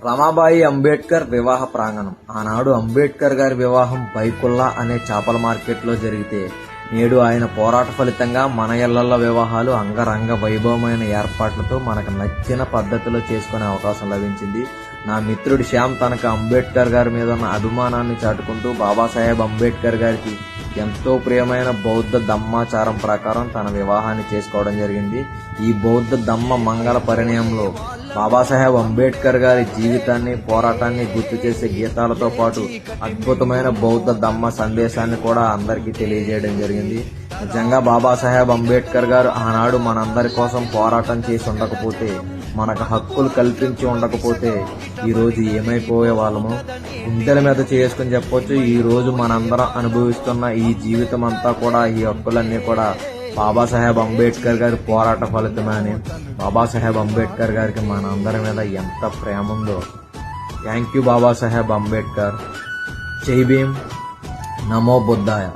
రమాబాయి అంబేద్కర్ వివాహ ప్రాంగణం. ఆనాడు అంబేద్కర్ గారి వివాహం బైకుల్లా అనే చేపల మార్కెట్లో జరిగితే నేడు ఆయన పోరాట ఫలితంగా మన ఇళ్లలో వివాహాలు అంగరంగ వైభవమైన ఏర్పాట్లతో మనకు నచ్చిన పద్ధతిలో చేసుకునే అవకాశం లభించింది. నా మిత్రుడు శ్యామ్ తనకు అంబేద్కర్ గారి మీద ఉన్న అభిమానాన్ని చాటుకుంటూ బాబాసాహెబ్ అంబేద్కర్ గారికి ఎంతో ప్రియమైన బౌద్ధ ధమ్మాచారం ప్రకారం తన వివాహాన్ని చేసుకోవడం జరిగింది. ఈ బౌద్ధ ధమ్మ మంగళ పరిణయంలో బాబాసాహెబ్ అంబేద్కర్ గారి జీవితాన్ని, పోరాటాన్ని గుర్తు చేసే గీతాలతో పాటు అద్భుతమైన బౌద్ధ ధమ్మ సందేశాన్ని కూడా అందరికీ తెలియజేయడం జరిగింది. నిజంగా బాబాసాహెబ్ అంబేద్కర్ గారు ఆనాడు మనందరి కోసం పోరాటం చేసి ఉండకపోతే, మనకు హక్కులు కల్పించి ఉండకపోతే ఈ రోజు ఏమైపోయే వాళ్ళము. గుండెల మీద చేసుకుని చెప్పొచ్చు, ఈ రోజు మనందరం అనుభవిస్తున్న ఈ జీవితం అంతా కూడా, ఈ హక్కులన్నీ కూడా బాబాసాహెబ్ అంబేద్కర్ గారి పోరాట ఫలితమే అని. బాబాసాహెబ్ అంబేద్కర్ గారికి మన అందరి మీద ఎంత ప్రేమ ఉందో. Thank you Babasaheb Ambedkar. జై భీమ్, నమో బుద్ధాయ.